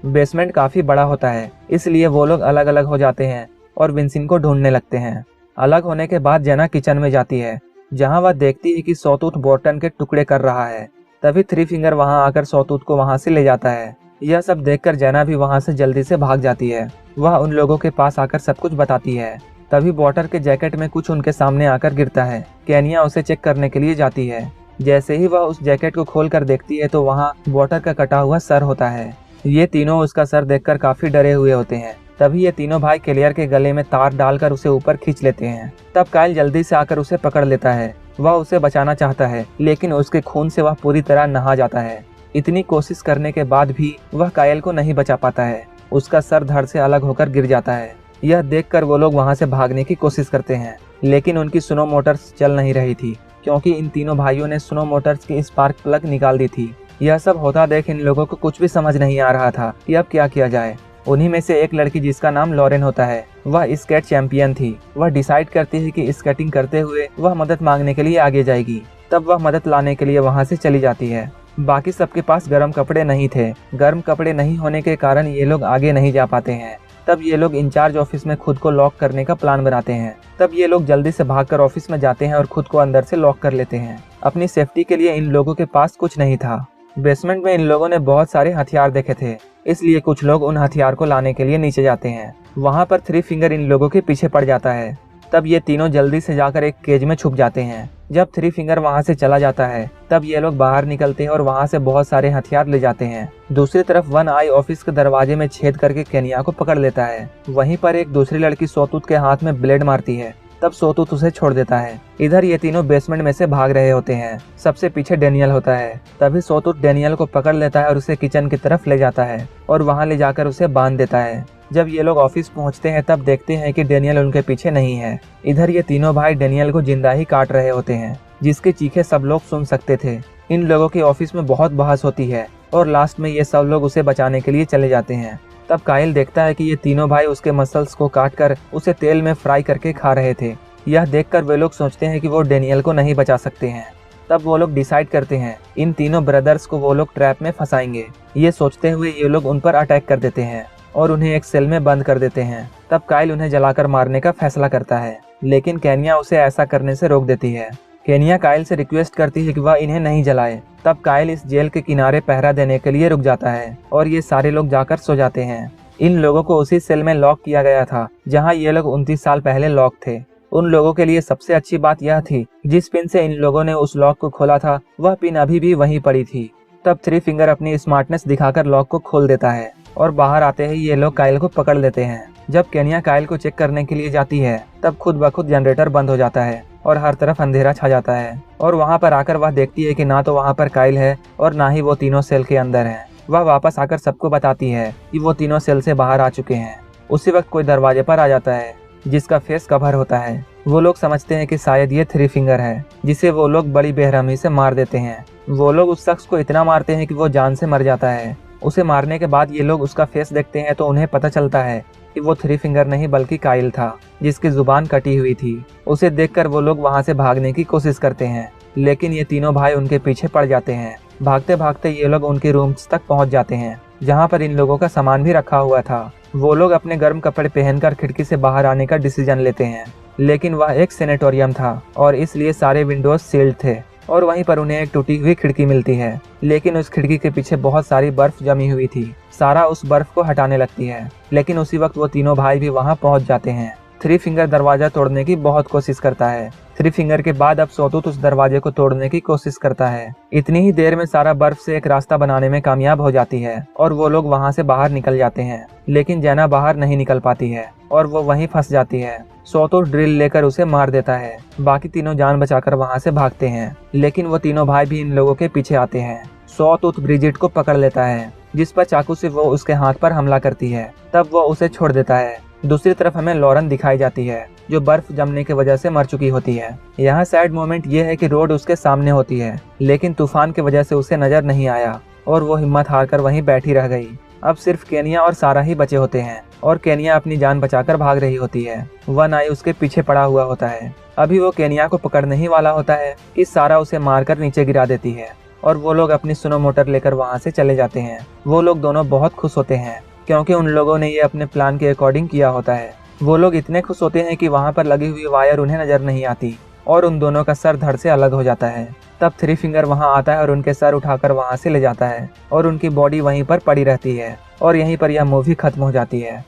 Basement काफी बड़ा होता है, इसलिए वो लोग अलग अलग हो जाते हैं और विंसिन को ढूंढने लगते हैं। अलग होने के बाद जेना किचन में जाती है, जहां वह देखती है कि सॉटूथ बोर्टन के टुकड़े कर रहा है। तभी थ्री फिंगर वहां आकर सॉटूथ को वहां से ले जाता है। यह सब देखकर जेना भी वहां से जल्दी से भाग जाती है। वह उन लोगों के पास आकर सब कुछ बताती है। तभी वॉटर के जैकेट में कुछ उनके सामने आकर गिरता है। केनिया उसे चेक करने के लिए जाती है। जैसे ही वह उस जैकेट को खोल कर देखती है तो वहाँ वॉटर का कटा हुआ सर होता है। ये तीनों उसका सर देखकर काफी डरे हुए होते हैं। तभी ये तीनों भाई क्लियर के गले में तार डालकर उसे ऊपर खींच लेते हैं। तब काइल जल्दी से आकर उसे पकड़ लेता है। वह उसे बचाना चाहता है, लेकिन उसके खून से वह पूरी तरह नहा जाता है। इतनी कोशिश करने के बाद भी वह काइल को नहीं बचा पाता है। उसका सर धड़ से अलग होकर गिर जाता है। यह देखकर वो लोग वहां से भागने की कोशिश करते हैं, लेकिन उनकी स्नो मोटर्स चल नहीं रही थी, क्योंकि इन तीनों भाइयों ने स्नो मोटर्स की स्पार्क प्लग निकाल दी थी। यह सब होता देख इन लोगों को कुछ भी समझ नहीं आ रहा था कि अब क्या किया जाए। उन्हीं में से एक लड़की, जिसका नाम लॉरेन होता है, वह स्केट चैंपियन थी। वह डिसाइड करती है कि स्केटिंग करते हुए वह मदद मांगने के लिए आगे जाएगी। तब वह मदद लाने के लिए वहां से चली जाती है। बाकी सबके पास गर्म कपड़े नहीं थे। गर्म कपड़े नहीं होने के कारण ये लोग आगे नहीं जा पाते हैं। तब ये लोग इंचार्ज ऑफिस में खुद को लॉक करने का प्लान बनाते हैं। तब ये लोग जल्दी से भागकर ऑफिस में जाते हैं और खुद को अंदर से लॉक कर लेते हैं। अपनी सेफ्टी के लिए इन लोगों के पास कुछ नहीं था। बेसमेंट में इन लोगों ने बहुत सारे हथियार देखे थे, इसलिए कुछ लोग उन हथियार को लाने के लिए नीचे जाते हैं। वहाँ पर थ्री फिंगर इन लोगों के पीछे पड़ जाता है। तब ये तीनों जल्दी से जाकर एक केज में छुप जाते हैं। जब थ्री फिंगर वहां से चला जाता है, तब ये लोग बाहर निकलते हैं और वहां से बहुत सारे हथियार ले जाते हैं। दूसरी तरफ वन आई ऑफिस के दरवाजे में छेद करके केनिया को पकड़ लेता है। वहीं पर एक दूसरी लड़की सॉटूथ के हाथ में ब्लेड मारती है। तब सॉटूथ उसे छोड़ देता है। इधर ये तीनों बेसमेंट में से भाग रहे होते हैं। सबसे पीछे डेनियल होता है। तभी सॉटूथ डेनियल को पकड़ लेता है और उसे किचन की तरफ ले जाता है और वहां ले जाकर उसे बांध देता है। जब ये लोग ऑफिस पहुंचते हैं, तब देखते हैं कि डेनियल उनके पीछे नहीं है। इधर ये तीनों भाई डेनियल को जिंदा ही काट रहे होते हैं, जिसकी चीखें सब लोग सुन सकते थे। इन लोगों के ऑफिस में बहुत बहस होती है और लास्ट में ये सब लोग उसे बचाने के लिए चले जाते हैं। तब काइल देखता है कि ये तीनों भाई उसके मसल्स को काटकर उसे तेल में फ्राई करके खा रहे थे। यह देखकर वे लोग सोचते हैं कि वो डेनियल को नहीं बचा सकते हैं। तब वो लोग डिसाइड करते हैं इन तीनों ब्रदर्स को वो लोग ट्रैप में फंसाएंगे। ये सोचते हुए ये लोग उन पर अटैक कर देते हैं और उन्हें एक सेल में बंद कर देते हैं। तब काइल उन्हें जलाकर मारने का फैसला करता है, लेकिन केनिया उसे ऐसा करने से रोक देती है। केनिया काइल से रिक्वेस्ट करती है कि वह इन्हें नहीं जलाए। तब काइल इस जेल के किनारे पहरा देने के लिए रुक जाता है और ये सारे लोग जाकर सो जाते हैं। इन लोगों को उसी सेल में लॉक किया गया था जहाँ ये लोग 29 साल पहले लॉक थे। उन लोगों के लिए सबसे अच्छी बात यह थी, जिस पिन से इन लोगों ने उस लॉक को खोला था, वह पिन अभी भी वहीं पड़ी थी। तब थ्री फिंगर अपनी स्मार्टनेस दिखाकर लॉक को खोल देता है और बाहर आते ही ये लोग काइल को पकड़ लेते हैं। जब केनिया काइल को चेक करने के लिए जाती है, तब खुद ब खुद जनरेटर बंद हो जाता है और हर तरफ अंधेरा छा जाता है। और वहाँ पर आकर वह देखती है कि ना तो वहाँ पर काइल है और ना ही वो तीनों सेल के अंदर है। वह वापस आकर सबको बताती है कि वो तीनों सेल से बाहर आ चुके हैं। उसी वक्त कोई दरवाजे पर आ जाता है, जिसका फेस कवर होता है। वो लोग समझते हैं कि शायद ये थ्री फिंगर है, जिसे वो लोग बड़ी बेरहमी से मार देते हैं। वो लोग उस शख्स को इतना मारते हैं कि वो जान से मर जाता है। उसे मारने के बाद ये लोग उसका फेस देखते हैं तो उन्हें पता चलता है कि वो थ्री फिंगर नहीं बल्कि काइल था, जिसकी जुबान कटी हुई थी। उसे देखकर वो लोग वहां से भागने की कोशिश करते हैं, लेकिन ये तीनों भाई उनके पीछे पड़ जाते हैं। भागते भागते ये लोग उनके रूम्स तक पहुंच जाते हैं, जहां पर इन लोगों का सामान भी रखा हुआ था। वो लोग अपने गर्म कपड़े पहनकर खिड़की से बाहर आने का डिसीजन लेते हैं, लेकिन वह एक सेनेटोरियम था और इसलिए सारे विंडोज सील्ड थे। और वहीं पर उन्हें एक टूटी हुई खिड़की मिलती है, लेकिन उस खिड़की के पीछे बहुत सारी बर्फ जमी हुई थी। सारा उस बर्फ को हटाने लगती है, लेकिन उसी वक्त वो तीनों भाई भी वहां पहुंच जाते हैं। थ्री फिंगर दरवाजा तोड़ने की बहुत कोशिश करता है। थ्री फिंगर के बाद अब सॉटूथ उस दरवाजे को तोड़ने की कोशिश करता है। इतनी ही देर में सारा बर्फ से एक रास्ता बनाने में कामयाब हो जाती है और वो लोग वहां से बाहर निकल जाते हैं, लेकिन जेना बाहर नहीं निकल पाती है और वो वहीं फंस जाती है। सॉटूथ ड्रिल लेकर उसे मार देता है। बाकी तीनों जान बचाकर वहां से भागते हैं, लेकिन वो तीनों भाई भी इन लोगों के पीछे आते हैं। सॉटूथ ब्रिजिट को पकड़ लेता है, जिस पर चाकू से वो उसके हाथ पर हमला करती है। तब वो उसे छोड़ देता है। दूसरी तरफ हमें लॉरेन दिखाई जाती है, जो बर्फ जमने की वजह से मर चुकी होती है। यहाँ सैड मोमेंट ये है कि रोड उसके सामने होती है, लेकिन तूफान की वजह से उसे नजर नहीं आया और वो हिम्मत हारकर वहीं बैठी रह गई। अब सिर्फ केनिया और सारा ही बचे होते हैं और केनिया अपनी जान बचाकर भाग रही होती है। वन आई उसके पीछे पड़ा हुआ होता है। अभी वो केनिया को पकड़ने ही वाला होता है कि सारा उसे मारकर नीचे गिरा देती है और वो लोग अपनी सुनो मोटर लेकर वहाँ से चले जाते हैं। वो लोग दोनों बहुत खुश होते हैं क्योंकि उन लोगों ने ये अपने प्लान के अकॉर्डिंग किया होता है। वो लोग इतने खुश होते हैं कि वहाँ पर लगी हुई वायर उन्हें नजर नहीं आती और उन दोनों का सर धड़ से अलग हो जाता है। तब थ्री फिंगर वहाँ आता है और उनके सर उठाकर वहाँ से ले जाता है और उनकी बॉडी वहीं पर पड़ी रहती है और यहीं पर यह मूवी खत्म हो जाती है।